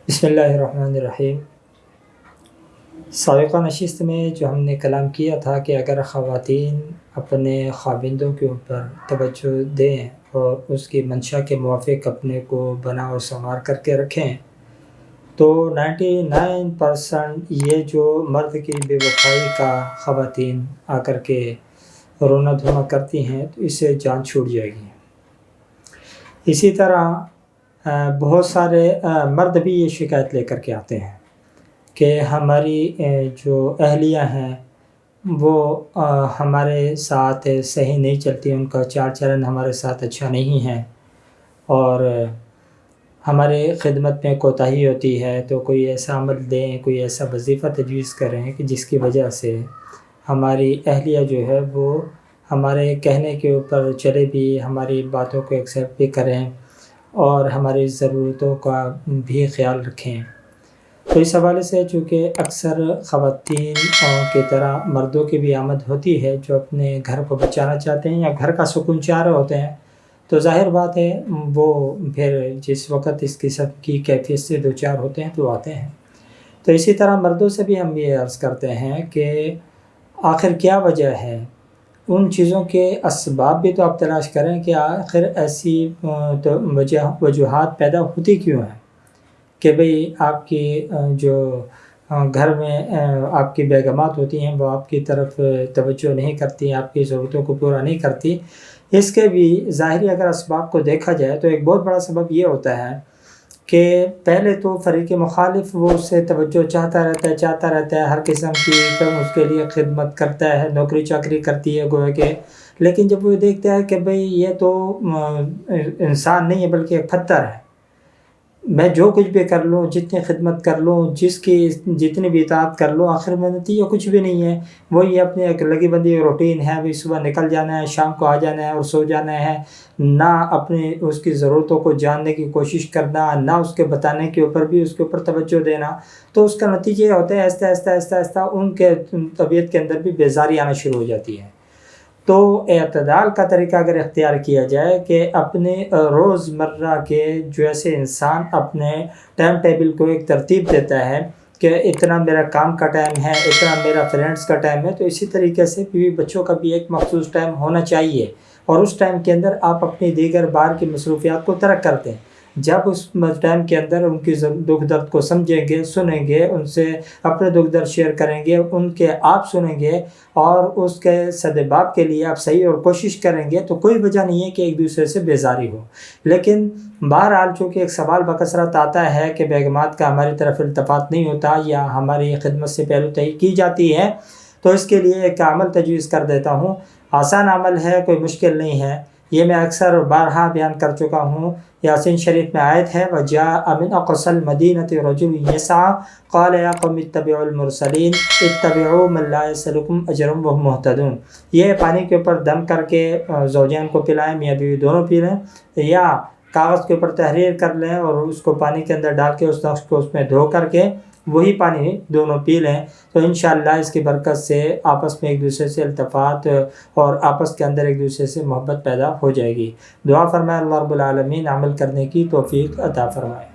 بسم اللہ الرحمن الرحیم۔ سابقہ نشست میں جو ہم نے کلام کیا تھا کہ اگر خواتین اپنے خاوندوں کے اوپر توجہ دیں اور اس کی منشا کے موافق اپنے کو بنا اور سنوار کر کے رکھیں تو 99% یہ جو مرد کی بے وفائی کا خواتین آ کر کے رونا دھونا کرتی ہیں تو اس سے جان چھوٹ جائے گی۔ اسی طرح بہت سارے مرد بھی یہ شکایت لے کر کے آتے ہیں کہ ہماری جو اہلیہ ہیں وہ ہمارے ساتھ صحیح نہیں چلتی، ان کا چال چلن ہمارے ساتھ اچھا نہیں ہے اور ہمارے خدمت میں کوتاہی ہوتی ہے، تو کوئی ایسا عمل دیں، کوئی ایسا وظیفہ تجویز کریں کہ جس کی وجہ سے ہماری اہلیہ جو ہے وہ ہمارے کہنے کے اوپر چلے بھی، ہماری باتوں کو ایکسیپٹ بھی کریں اور ہماری ضرورتوں کا بھی خیال رکھیں۔ تو اس حوالے سے چونکہ اکثر خواتین کی طرح مردوں کی بھی آمد ہوتی ہے جو اپنے گھر کو بچانا چاہتے ہیں یا گھر کا سکون چاہ رہے ہوتے ہیں، تو ظاہر بات ہے وہ پھر جس وقت اس قسم کی کیفیت سے دوچار ہوتے ہیں تو آتے ہیں۔ تو اسی طرح مردوں سے بھی ہم یہ عرض کرتے ہیں کہ آخر کیا وجہ ہے، ان چیزوں کے اسباب بھی تو آپ تلاش کریں کہ آخر ایسی وجوہات پیدا ہوتی کیوں ہیں کہ بھئی آپ کی جو گھر میں آپ کی بیگمات ہوتی ہیں وہ آپ کی طرف توجہ نہیں کرتی، آپ کی ضرورتوں کو پورا نہیں کرتی۔ اس کے بھی ظاہری اگر اسباب کو دیکھا جائے تو ایک بہت بڑا سبب یہ ہوتا ہے کہ پہلے تو فریق مخالف وہ اس سے توجہ چاہتا رہتا ہے ہر قسم کی، اس کے لیے خدمت کرتا ہے، نوکری چاکری کرتی ہے گویا کہ، لیکن جب وہ دیکھتا ہے کہ بھئی یہ تو انسان نہیں ہے بلکہ ایک پتھر ہے، میں جو کچھ بھی کر لوں، جتنی خدمت کر لوں، جس کی جتنی بھی اطاعت کر لوں، آخر میں نتیجہ کچھ بھی نہیں ہے۔ وہی اپنی ایک لگی بندی روٹین ہے، بھی صبح نکل جانا ہے، شام کو آ جانا ہے اور سو جانا ہے، نہ اپنے اس کی ضرورتوں کو جاننے کی کوشش کرنا، نہ اس کے بتانے کے اوپر بھی اس کے اوپر توجہ دینا، تو اس کا نتیجہ یہ ہوتا ہے آہستہ ان کے طبیعت کے اندر بھی بیزاری آنا شروع ہو جاتی ہے۔ تو اعتدال کا طریقہ اگر اختیار کیا جائے کہ اپنے روز مرہ کے جیسے انسان اپنے ٹائم ٹیبل کو ایک ترتیب دیتا ہے کہ اتنا میرا کام کا ٹائم ہے، اتنا میرا فرینڈز کا ٹائم ہے، تو اسی طریقے سے بیوی بچوں کا بھی ایک مخصوص ٹائم ہونا چاہیے اور اس ٹائم کے اندر آپ اپنی دیگر بار کی مصروفیات کو ترک کرتے ہیں۔ جب اس ٹائم کے اندر ان کی دکھ درد کو سمجھیں گے، سنیں گے، ان سے اپنے دکھ درد شیئر کریں گے، ان کے آپ سنیں گے اور اس کے سدباب کے لیے آپ صحیح اور کوشش کریں گے، تو کوئی وجہ نہیں ہے کہ ایک دوسرے سے بیزاری ہو۔ لیکن بہرحال چونکہ ایک سوال بکثرت آتا ہے کہ بیگمات کا ہماری طرف التفات نہیں ہوتا یا ہماری خدمت سے پہلو تہی کی جاتی ہے، تو اس کے لیے ایک عمل تجویز کر دیتا ہوں۔ آسان عمل ہے، کوئی مشکل نہیں ہے، یہ میں اکثر بارہا بیان کر چکا ہوں۔ یاسین شریف میں آیت ہے وَجَاءَ مِنْ أَقْصَى الْمَدِينَةِ رَجُلٌ يَسْعَىٰ قَالَ يَا قَوْمِ اتَّبِعُوا الْمُرْسَلِينَ اتَّبِعُوا مَن لَّا يَسْأَلُكُمْ أَجْرًا وَهُم مُّهْتَدُونَ۔ یہ پانی کے اوپر دم کر کے زوجین کو پلائیں، میاں بیوی دونوں پی لیں، یا کاغذ کے اوپر تحریر کر لیں اور اس کو پانی کے اندر ڈال کے اس نقش کو اس میں دھو کر کے وہی پانی دونوں پی لیں، تو انشاءاللہ اس کی برکت سے آپس میں ایک دوسرے سے التفات اور آپس کے اندر ایک دوسرے سے محبت پیدا ہو جائے گی۔ دعا فرمائے اللہ رب العالمین عمل کرنے کی توفیق عطا فرمائے۔